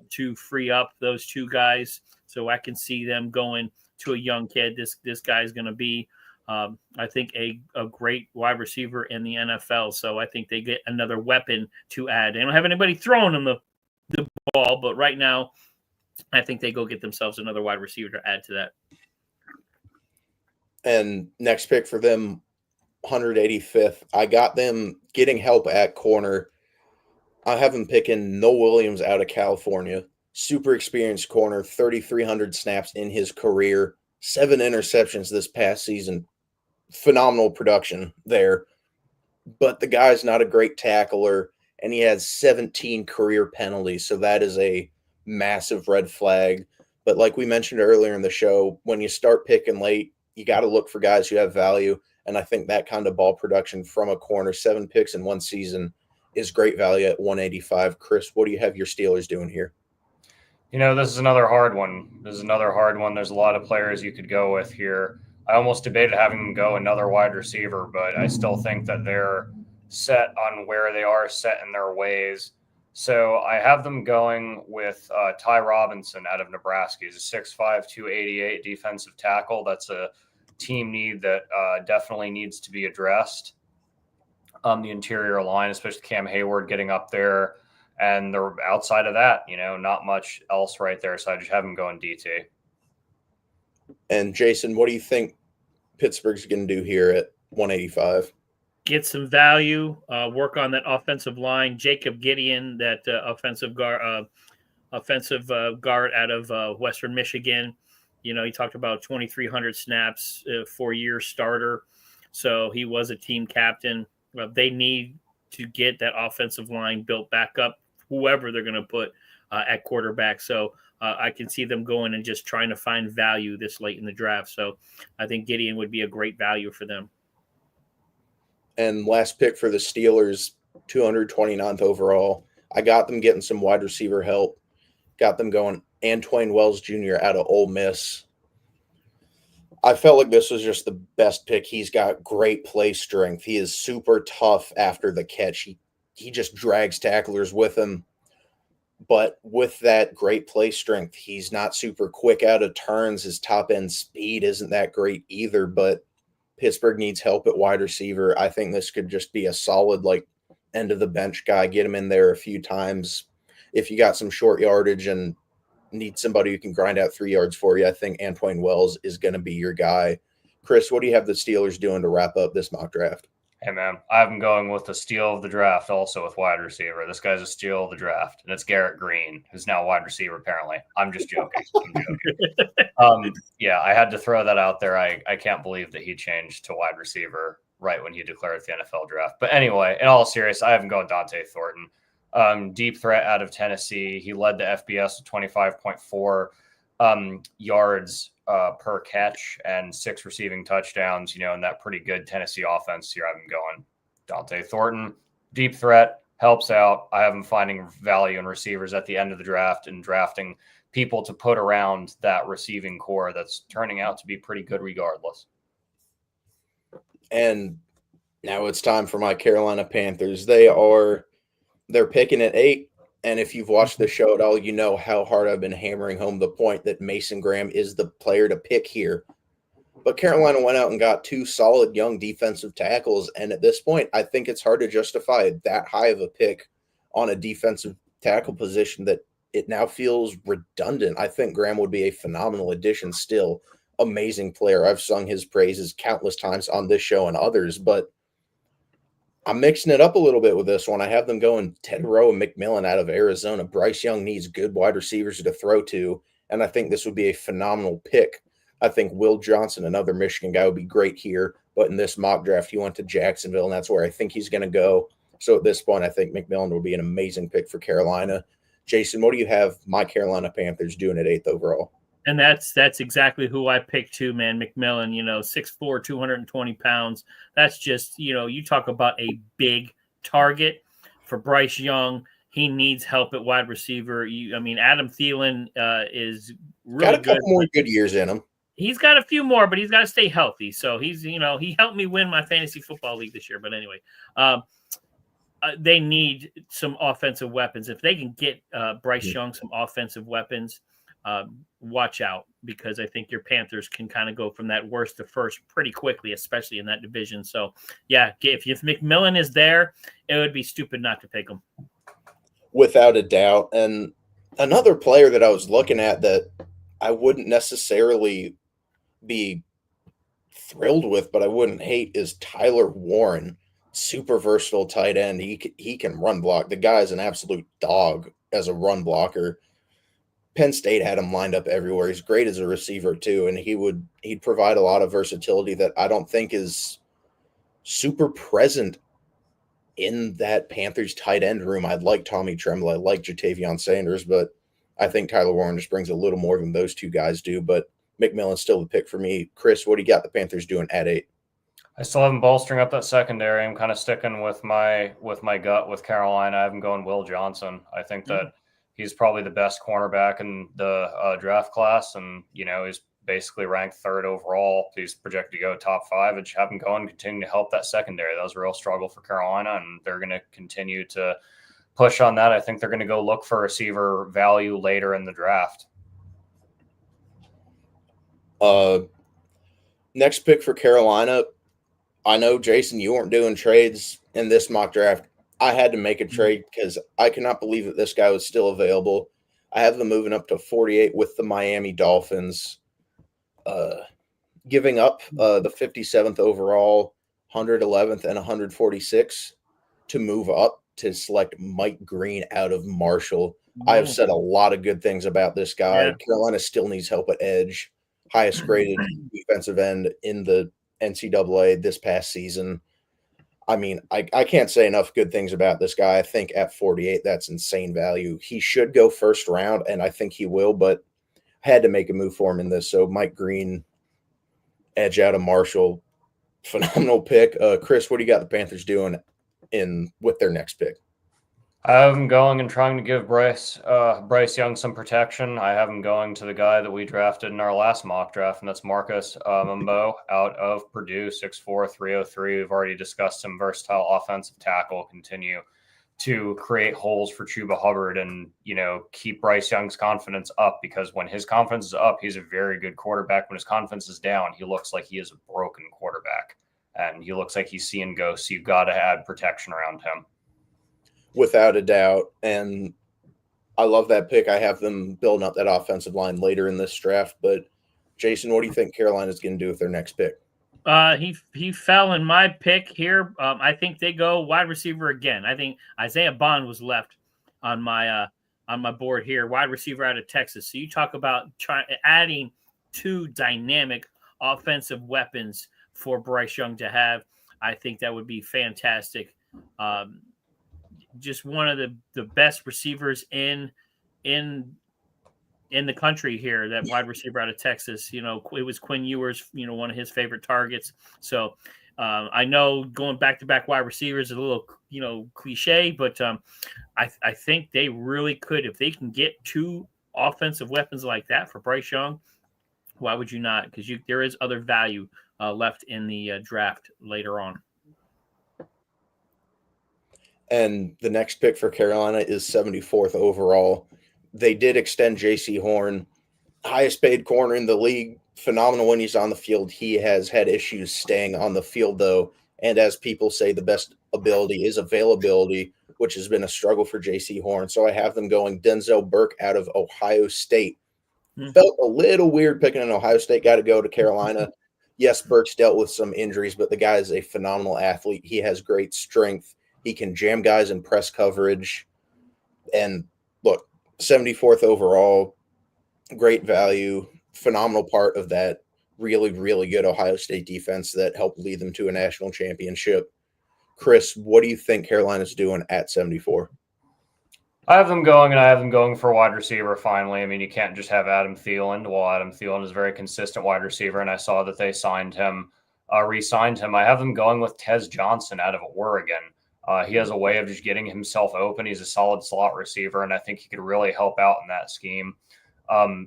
to free up those two guys. So I can see them going to a young kid. This guy is going to be I think a great wide receiver in the NFL. So I think they get another weapon to add. They don't have anybody throwing them the ball, but right now, I think they go get themselves another wide receiver to add to that. And next pick for them, 185th. I got them getting help at corner. I have them picking Noel Williams out of California. Super experienced corner, 3,300 snaps in his career, 7 interceptions this past season. Phenomenal production there. But the guy's not a great tackler, and he has 17 career penalties. So that is a massive red flag. But like we mentioned earlier in the show, when you start picking late, you got to look for guys who have value. And I think that kind of ball production from a corner, 7 picks in one season, is great value at 185. Chris, what do you have your Steelers doing here? This is another hard one. There's a lot of players you could go with here. I almost debated having them go another wide receiver, but I still think that they're set on where they are, set in their ways. So I have them going with Ty Robinson out of Nebraska. He's a 6'5", 288 defensive tackle. That's a team need that definitely needs to be addressed on the interior line, especially Cam Hayward getting up there. And they're outside of that, not much else right there. So I just have them going DT. And Jason, what do you think Pittsburgh's going to do here at 185? Get some value, work on that offensive line. Jacob Gideon, that offensive guard out of Western Michigan. He talked about 2,300 snaps, 4-year starter. So he was a team captain. They need to get that offensive line built back up, whoever they're going to put at quarterback. So I can see them going and just trying to find value this late in the draft. So I think Gideon would be a great value for them. And last pick for the Steelers, 229th overall. I got them getting some wide receiver help. Got them going Antwain Wells Jr. out of Ole Miss. I felt like this was just the best pick. He's got great play strength. He is super tough after the catch. He just drags tacklers with him. But with that great play strength, he's not super quick out of turns. His top-end speed isn't that great either, but Pittsburgh needs help at wide receiver. I think this could just be a solid, end-of-the-bench guy. Get him in there a few times. If you got some short yardage and need somebody who can grind out 3 yards for you, I think Antwain Wells is going to be your guy. Chris, what do you have the Steelers doing to wrap up this mock draft? Hey, man, I have him going with the steal of the draft also with wide receiver. This guy's a steal of the draft, and it's Garrett Green, who's now wide receiver apparently. I'm just joking. Yeah, I had to throw that out there. I can't believe that he changed to wide receiver right when he declared the NFL draft. But anyway, in all seriousness, I have him going Dante Thornton. Deep threat out of Tennessee. He led the FBS with 25.4 yards per catch and 6 receiving touchdowns, in that pretty good Tennessee offense. Here I have him going Dante Thornton. Deep threat, helps out. I have him finding value in receivers at the end of the draft and drafting people to put around that receiving core that's turning out to be pretty good regardless. And now it's time for my Carolina Panthers. They're picking at 8. And if you've watched the show at all, you know how hard I've been hammering home the point that Mason Graham is the player to pick here. But Carolina went out and got 2 solid young defensive tackles. And at this point, I think it's hard to justify that high of a pick on a defensive tackle position that it now feels redundant. I think Graham would be a phenomenal addition still. Amazing player. I've sung his praises countless times on this show and others, but I'm mixing it up a little bit with this one. I have them going Ted Rowe and McMillan out of Arizona. Bryce Young needs good wide receivers to throw to, and I think this would be a phenomenal pick. I think Will Johnson, another Michigan guy, would be great here, but in this mock draft, he went to Jacksonville, and that's where I think he's going to go. So at this point, I think McMillan will be an amazing pick for Carolina. Jason, what do you have my Carolina Panthers doing at 8th overall? And that's exactly who I picked too, man. McMillan, 6'4", 220 pounds. That's just, you talk about a big target for Bryce Young. He needs help at wide receiver. Adam Thielen is really got a couple more good years in him. He's got a few more, but he's got to stay healthy. So he's, he helped me win my fantasy football league this year. But anyway, they need some offensive weapons. If they can get Bryce Young some offensive weapons, watch out, because I think your Panthers can kind of go from that worst to first pretty quickly, especially in that division. So, yeah, if McMillan is there, it would be stupid not to pick him. Without a doubt. And another player that I was looking at that I wouldn't necessarily be thrilled with, but I wouldn't hate, is Tyler Warren. Super versatile tight end. He can run block. The guy is an absolute dog as a run blocker. Penn State had him lined up everywhere. He's great as a receiver too, and he'd provide a lot of versatility that I don't think is super present in that Panthers tight end room. I'd like Tommy Tremble. I like Jatavion Sanders, but I think Tyler Warren just brings a little more than those two guys do. But McMillan's still the pick for me. Chris, what do you got the Panthers doing at 8? I still have them bolstering up that secondary. I'm kind of sticking with my gut with Carolina. I have them going Will Johnson. I think that he's probably the best cornerback in the draft class, and he's basically ranked 3rd overall. He's projected to go top 5, and just have him go and continue to help that secondary. That was a real struggle for Carolina, and they're going to continue to push on that. I think they're going to go look for receiver value later in the draft. Next pick for Carolina. I know, Jason, you weren't doing trades in this mock draft. I had to make a trade because I cannot believe that this guy was still available. I have them moving up to 48 with the Miami Dolphins, giving up the 57th overall, 111th, and 146 to move up to select Mike Green out of Marshall. I have said a lot of good things about this guy. Yeah. Carolina still needs help at edge. Highest graded defensive end in the NCAA this past season. I mean, I can't say enough good things about this guy. I think at 48, that's insane value. He should go first round, and I think he will, but I had to make a move for him in this. So Mike Green, edge out of Marshall, phenomenal pick. Chris, what do you got the Panthers doing with their next pick? I have him going and trying to give Bryce Young some protection. I have him going to the guy that we drafted in our last mock draft, and that's Marcus Mambo out of Purdue, 6'4", 303. We've already discussed some versatile offensive tackle, continue to create holes for Chuba Hubbard and, keep Bryce Young's confidence up, because when his confidence is up, he's a very good quarterback. When his confidence is down, he looks like he is a broken quarterback, and he looks like he's seeing ghosts. So you've got to add protection around him. Without a doubt. And I love that pick. I have them building up that offensive line later in this draft. But Jason, what do you think Carolina's going to do with their next pick? He fell in my pick here. I think they go wide receiver again. I think Isaiah Bond was left on my board here, wide receiver out of Texas. So you talk about adding 2 dynamic offensive weapons for Bryce Young to have. I think that would be fantastic. Just one of the best receivers in the country here, that wide receiver out of Texas. It was Quinn Ewers, one of his favorite targets. So I know going back-to-back wide receivers is a little, cliche, but I think they really could. If they can get 2 offensive weapons like that for Bryce Young, why would you not? Because there is other value left in the draft later on. And the next pick for Carolina is 74th overall. They did extend J.C. Horn, highest paid corner in the league. Phenomenal when he's on the field. He has had issues staying on the field, though. And as people say, the best ability is availability, which has been a struggle for J.C. Horn. So I have them going Denzel Burke out of Ohio State. Felt a little weird picking an Ohio State guy to go to Carolina. Yes, Burke's dealt with some injuries, but the guy is a phenomenal athlete. He has great strength. He can jam guys in press coverage. And look, 74th overall, great value, phenomenal part of that really, really good Ohio State defense that helped lead them to a national championship. Chris, what do you think Carolina's doing at 74? I have them going for a wide receiver finally. I mean, you can't just have Adam Thielen. Well, Adam Thielen is a very consistent wide receiver, and I saw that they re-signed him. I have them going with Tez Johnson out of Oregon. He has a way of just getting himself open. He's a solid slot receiver, and I think he could really help out in that scheme.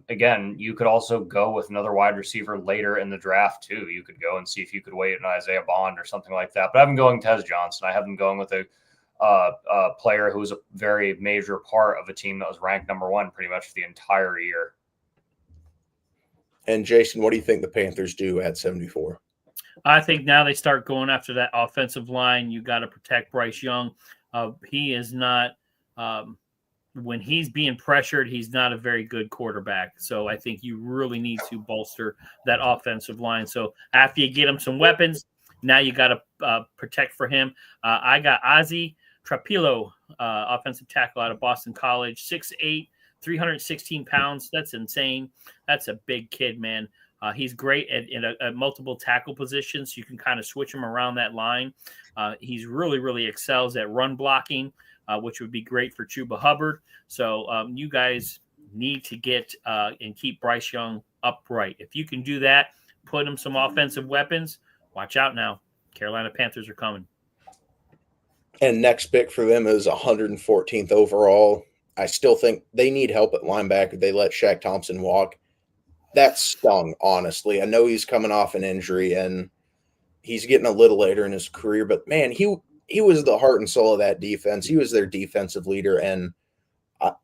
Again, you could also go with another wide receiver later in the draft, too. You could go and see if you could wait an Isaiah Bond or something like that. But I have them going Tez Johnson. I have them going with a player who was a very major part of a team that was ranked number 1 pretty much the entire year. And Jason, what do you think the Panthers do at 74? I think now they start going after that offensive line. You got to protect Bryce Young. He is not, when he's being pressured, he's not a very good quarterback. So I think you really need to bolster that offensive line. So after you get him some weapons, now you got to protect for him. I got Ozzie Trapilo, offensive tackle out of Boston College, 6'8", 316 pounds. That's insane. That's a big kid, man. He's great at multiple tackle positions. You can kind of switch him around that line. He's really excels at run blocking, which would be great for Chuba Hubbard. So you guys need to get and keep Bryce Young upright. If you can do that, put him some offensive weapons. Watch out now. Carolina Panthers are coming. And next pick for them is 114th overall. I still think they need help at linebacker. They let Shaq Thompson walk. That stung, honestly. I know he's coming off an injury and he's getting a little later in his career, but man, he was the heart and soul of that defense. He was their defensive leader, and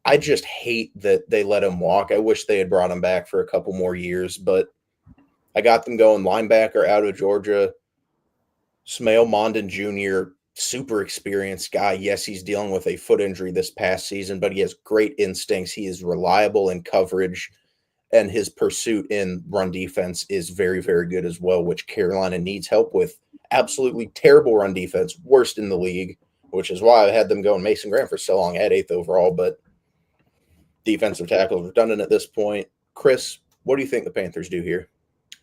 I just hate that they let him walk. I wish they had brought him back for a couple more years, but I got them going linebacker out of Georgia, Smail Mondon Jr., super experienced guy. Yes, he's dealing with a foot injury this past season, but he has great instincts. He is reliable in coverage, and his pursuit in run defense is very good as well, which Carolina needs help with. Absolutely terrible run defense, worst in the league, which is why I had them going Mason Graham for so long at 8th overall, but defensive tackle is redundant at this point. Chris, what do you think the Panthers do here?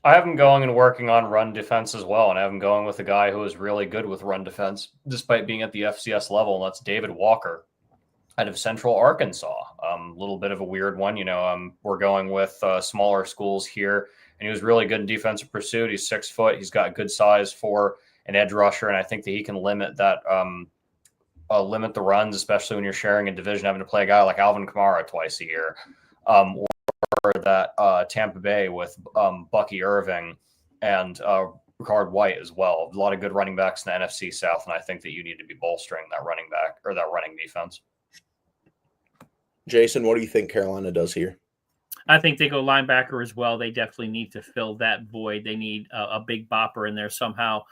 I have them going and working on run defense as well, and I have them going with a guy who is really good with run defense, despite being at the FCS level, and that's David Walker out of Central Arkansas. A little bit of a weird one. We're going with smaller schools here, and he was really good in defensive pursuit. He's 6 foot. He's got good size for an edge rusher, and I think that he can limit that, limit the runs, especially when you're sharing a division, having to play a guy like Alvin Kamara twice a year, or that Tampa Bay with Bucky Irving and Ricard White as well. A lot of good running backs in the NFC South, and I think that you need to be bolstering that running back or that running defense. Jason, what do you think Carolina does here? I think they go linebacker as well. They definitely need to fill that void. They need a big bopper in there somehow.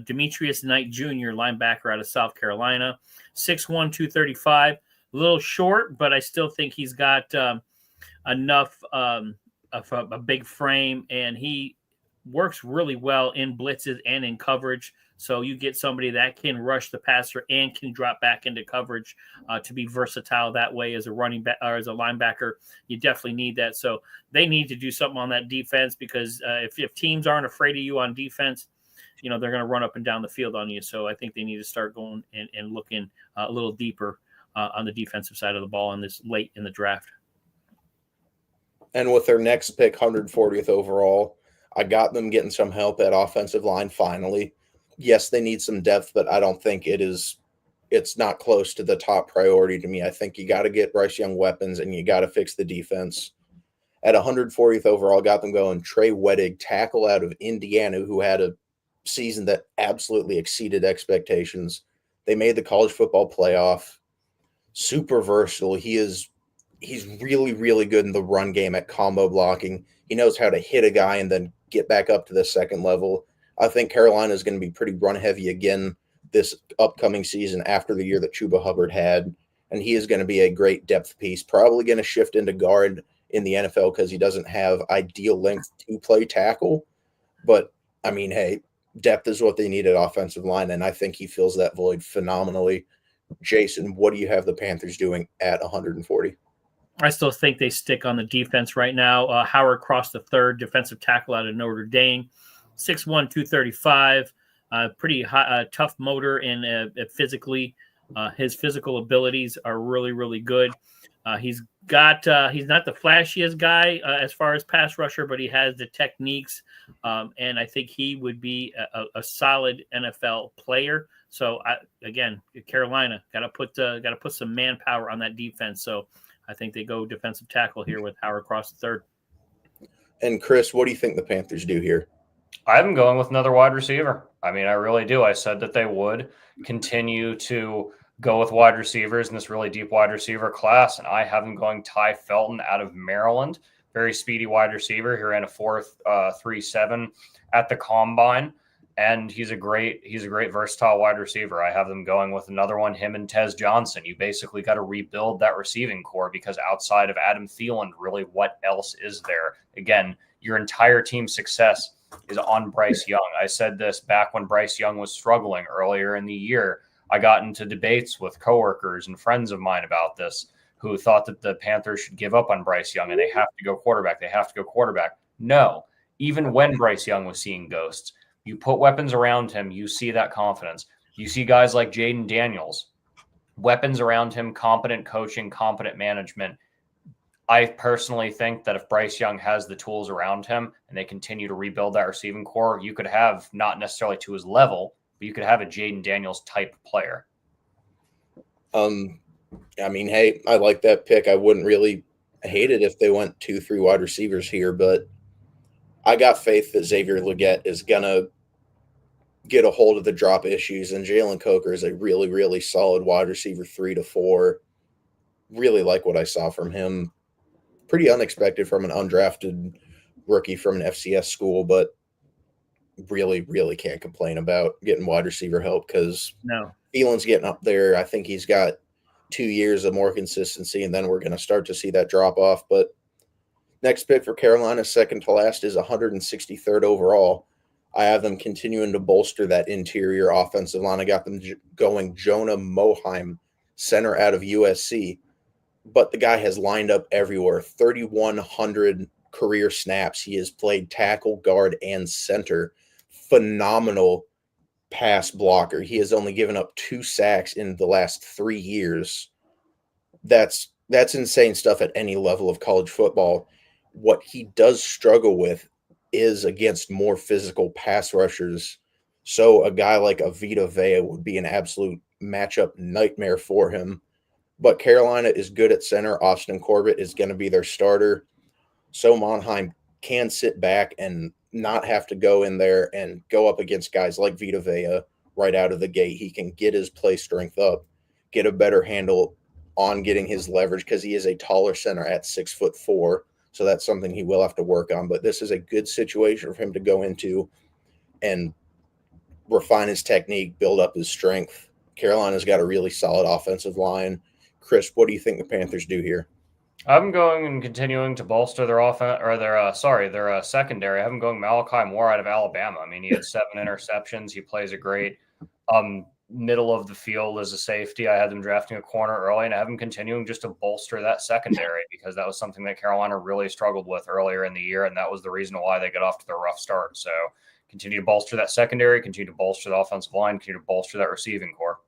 Demetrius Knight Jr., linebacker out of South Carolina, 6'1", 235. A little short, but I still think he's got enough of a big frame, and he works really well in blitzes and in coverage. So you get somebody that can rush the passer and can drop back into coverage to be versatile that way as a running back or as a linebacker. You definitely need that. So they need to do something on that defense, because if teams aren't afraid of you on defense, they're going to run up and down the field on you. So I think they need to start going and looking a little deeper on the defensive side of the ball on this late in the draft. And with their next pick, 140th overall, I got them getting some help at offensive line finally. Yes, they need some depth, but I don't think it's not close to the top priority to me. I think you got to get Bryce Young weapons, and you got to fix the defense. At 140th overall, got them going Trey Wettig, tackle out of Indiana, who had a season that absolutely exceeded expectations. They made the college football playoff. Super versatile. He's really good in the run game at combo blocking. He knows how to hit a guy and then get back up to the second level. I think Carolina is going to be pretty run heavy again this upcoming season after the year that Chuba Hubbard had. And he is going to be a great depth piece, probably going to shift into guard in the NFL because he doesn't have ideal length to play tackle. But, I mean, hey, depth is what they need at offensive line, and I think he fills that void phenomenally. Jason, what do you have the Panthers doing at 140? I still think they stick on the defense right now. Howard Cross III, defensive tackle out of Notre Dame, 6'1", 235, pretty high, tough motor and physically. His physical abilities are really good. He's not the flashiest guy as far as pass rusher, but he has the techniques, and I think he would be a solid NFL player. So again, Carolina got to put some manpower on that defense. So I think they go defensive tackle here with Howard Cross III. And Chris, what do you think the Panthers do here? I have them going with another wide receiver. I mean, I really do. I said that they would continue to go with wide receivers in this really deep wide receiver class, and I have them going Ty Felton out of Maryland. very speedy wide receiver. He ran a 4.37 at the combine, and he's a great versatile wide receiver. I have them going with another one, him and Tez Johnson. You basically got to rebuild that receiving core because outside of Adam Thielen, really what else is there? Again, your entire team's success is on Bryce Young. I said this back when Bryce Young was struggling earlier in the year. I got into debates with coworkers and friends of mine about this who thought that the Panthers should give up on Bryce Young and they have to go quarterback. They have to go quarterback. No, even when Bryce Young was seeing ghosts, you put weapons around him, you see that confidence. You see guys like Jaden Daniels, weapons around him, competent coaching, competent management. I personally think that if Bryce Young has the tools around him and they continue to rebuild that receiving core, you could have, not necessarily to his level, but you could have a Jaden Daniels type player. I mean, hey, I like that pick. I wouldn't really hate it if they went 2-3 wide receivers here, but I got faith that Xavier Legette is going to get a hold of the drop issues, and Jalen Coker is a really, really solid wide receiver 3 to 4. Really like what I saw from him. Pretty unexpected from an undrafted rookie from an FCS school, but really, really can't complain about getting wide receiver help because Thielen's getting up there. I think he's got 2 years of more consistency, and then we're going to start to see that drop off. But next pick for Carolina, second to last, is 163rd overall. I have them continuing to bolster that interior offensive line. I got them going Jonah Moheim, center out of USC. But the guy has lined up everywhere. 3,100 career snaps. He has played tackle, guard, and center. Phenomenal pass blocker. He has only given up 2 sacks in the last 3 years. That's insane stuff at any level of college football. What he does struggle with is against more physical pass rushers. So a guy like Vita Vea would be an absolute matchup nightmare for him. But Carolina is good at center. Austin Corbett is going to be their starter. So Monheim can sit back and not have to go in there and go up against guys like Vita Vea right out of the gate. He can get his play strength up, get a better handle on getting his leverage because he is a taller center at 6'4". So that's something he will have to work on. But this is a good situation for him to go into and refine his technique, build up his strength. Carolina's got a really solid offensive line. Chris, what do you think the Panthers do here? I'm going and continuing to bolster their offense or their secondary. I have them going Malachi Moore out of Alabama. I mean, he had 7 interceptions. He plays a great middle of the field as a safety. I had them drafting a corner early, and I have them continuing just to bolster that secondary because that was something that Carolina really struggled with earlier in the year, and that was the reason why they got off to their rough start. So continue to bolster that secondary, continue to bolster the offensive line, continue to bolster that receiving core.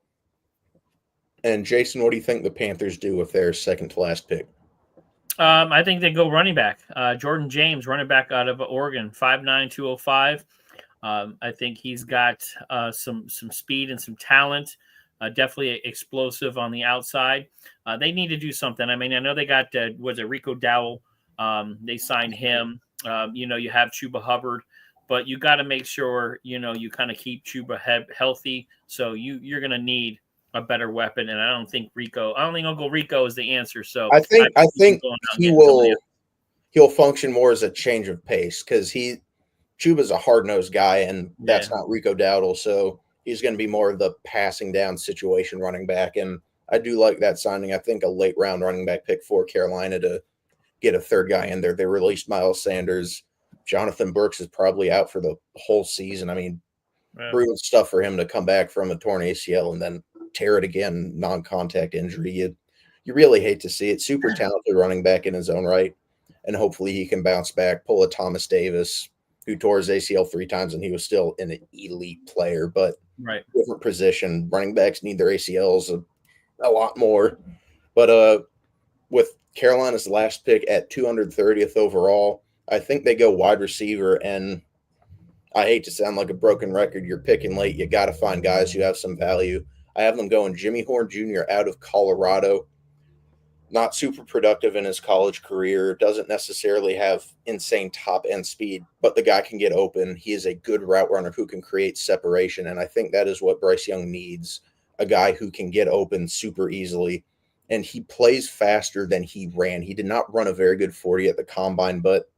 And Jason, what do you think the Panthers do with their second to last pick? I think they go running back. Jordan James, running back out of Oregon, 5'9", 205. I think he's got some speed and some talent. Definitely explosive on the outside. They need to do something. I mean, I know they got Rico Dowell. They signed him. You have Chuba Hubbard, but you got to make sure you kind of keep Chuba healthy. So you're going to need a better weapon, and I don't think Uncle Rico is the answer. So I think he'll function more as a change of pace because Chuba's a hard-nosed guy, and that's not Rico Dowdle, so he's going to be more of the passing down situation running back, and I do like that signing. I think a late-round running back pick for Carolina to get a third guy in there. They released Miles Sanders. Jonathan Burks is probably out for the whole season. I mean, brutal stuff for him to come back from a torn ACL and then tear it again, non-contact injury. You really hate to see it. Super talented running back in his own right, and hopefully he can bounce back, pull a Thomas Davis, who tore his ACL 3 times, and he was still an elite player, but different position. Running backs need their ACLs a lot more. But with Carolina's last pick at 230th overall, I think they go wide receiver, and I hate to sound like a broken record. You're picking late. You got to find guys who have some value. I have them going Jimmy Horn Jr. out of Colorado. Not super productive in his college career. Doesn't necessarily have insane top-end speed, but the guy can get open. He is a good route runner who can create separation, and I think that is what Bryce Young needs, a guy who can get open super easily. and he plays faster than he ran. He did not run a very good 40 at the combine, but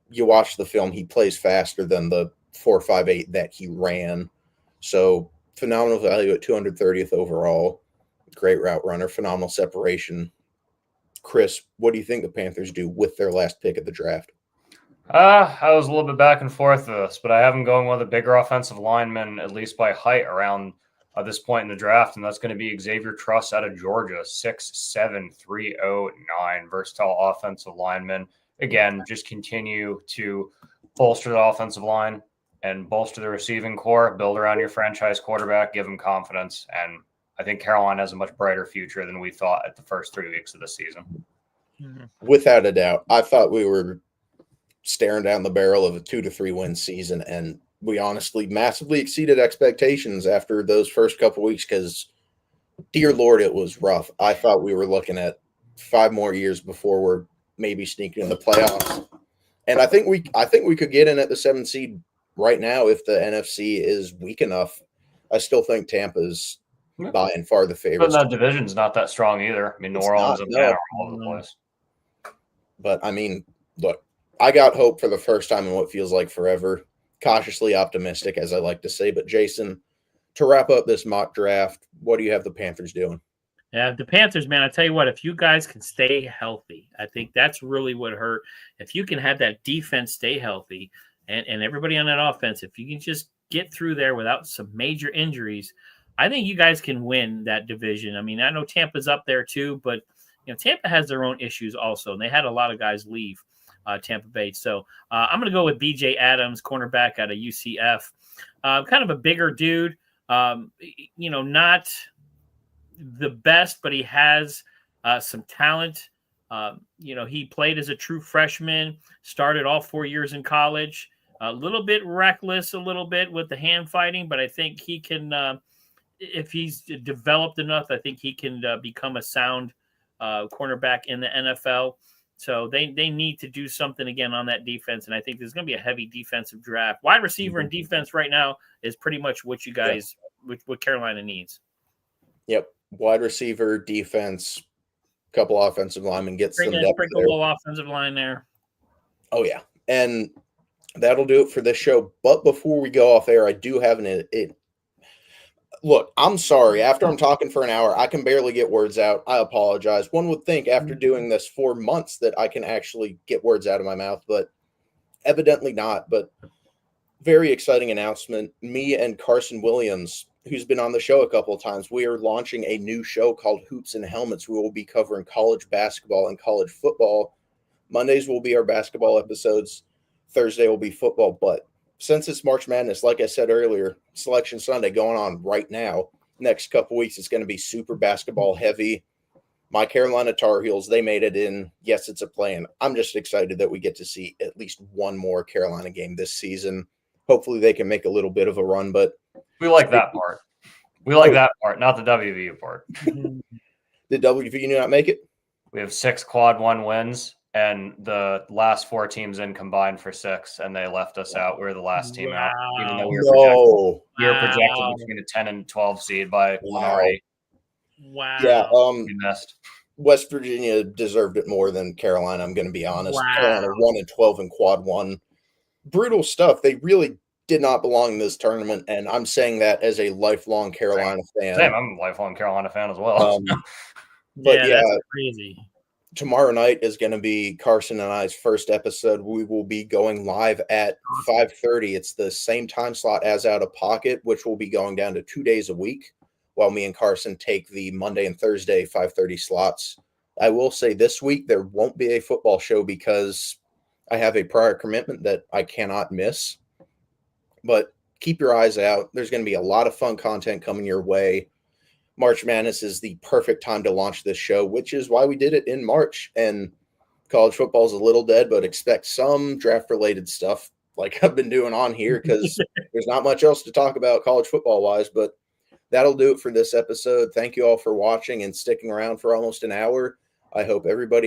you watch the film, he plays faster than the 4.58 that he ran. So phenomenal value at 230th overall. Great route runner, phenomenal separation. Chris, what do you think the Panthers do with their last pick of the draft? I was a little bit back and forth with this, but I have them going with a bigger offensive lineman, at least by height, around this point in the draft, and that's going to be Xavier Truss out of Georgia, 6'7", 309, versatile offensive lineman. Again, just continue to bolster the offensive line and bolster the receiving core, build around your franchise quarterback, give him confidence, and I think Carolina has a much brighter future than we thought at the first 3 weeks of the season. Without a doubt. I thought we were staring down the barrel of a 2 to 3 win season, and we honestly massively exceeded expectations after those first couple weeks because, dear Lord, it was rough. I thought we were looking at 5 more years before we're maybe sneaking in the playoffs. And I think we could get in at the 7th seed right now if the NFC is weak enough. I still think Tampa's by and far the favorite. But that division's not that strong either. I mean, New Orleans and Atlanta are all over the place. But, I mean, look, I got hope for the first time in what feels like forever. Cautiously optimistic, as I like to say. But, Jason, to wrap up this mock draft, what do you have the Panthers doing? Yeah, the Panthers, man, I tell you what, if you guys can stay healthy, I think that's really what hurt. If you can have that defense stay healthy and everybody on that offense, if you can just get through there without some major injuries, I think you guys can win that division. I mean, I know Tampa's up there too, but Tampa has their own issues also, and they had a lot of guys leave Tampa Bay. So I'm going to go with B.J. Adams, cornerback out of UCF. Kind of a bigger dude, not the best, but he has some talent. He played as a true freshman, started all 4 years in college, a little bit reckless, a little bit with the hand fighting, but I think he can, if he's developed enough, I think he can become a sound cornerback in the NFL. So they need to do something again on that defense, and I think there's going to be a heavy defensive draft. Wide receiver and defense right now is pretty much what you guys, what Carolina needs. Yep, wide receiver, defense, couple offensive linemen, get some depth Sprinkle a little offensive line there. Oh yeah, and that'll do it for this show. But before we go off air, I do have Look, I'm sorry. After I'm talking for an hour, I can barely get words out. I apologize. One would think after doing this for months that I can actually get words out of my mouth, but evidently not. But very exciting announcement. Me and Carson Williams, who's been on the show a couple of times, we are launching a new show called Hoops and Helmets. We will be covering college basketball and college football. Mondays will be our basketball episodes. Thursday will be football, but since it's March Madness, like I said earlier, Selection Sunday going on right now. Next couple weeks, it's going to be super basketball heavy. My Carolina Tar Heels, they made it in. Yes, it's a play-in. I'm just excited that we get to see at least one more Carolina game this season. Hopefully they can make a little bit of a run, but we like that part. We like that part, not the WVU part. Did WVU not make it? We have 6 quad 1 wins. And the last 4 teams in combined for 6, and they left us out. We were the last team out, even though we were projected between a 10 and 12 seed by minority. Wow. Yeah. We missed. West Virginia deserved it more than Carolina. I'm going to be honest. Wow. Carolina 1-12 in quad 1. Brutal stuff. They really did not belong in this tournament, and I'm saying that as a lifelong Carolina fan. Same. I'm a lifelong Carolina fan as well. But yeah, that's crazy. Tomorrow night is going to be Carson and I's first episode. We will be going live at 5:30. It's the same time slot as Out of Pocket, which will be going down to 2 days a week, while me and Carson take the Monday and Thursday 5:30 slots. I will say this week there won't be a football show because I have a prior commitment that I cannot miss. But keep your eyes out. There's going to be a lot of fun content coming your way. March Madness is the perfect time to launch this show, which is why we did it in March. And college football is a little dead, but expect some draft-related stuff like I've been doing on here because there's not much else to talk about college football-wise. But that'll do it for this episode. Thank you all for watching and sticking around for almost an hour. I hope everybody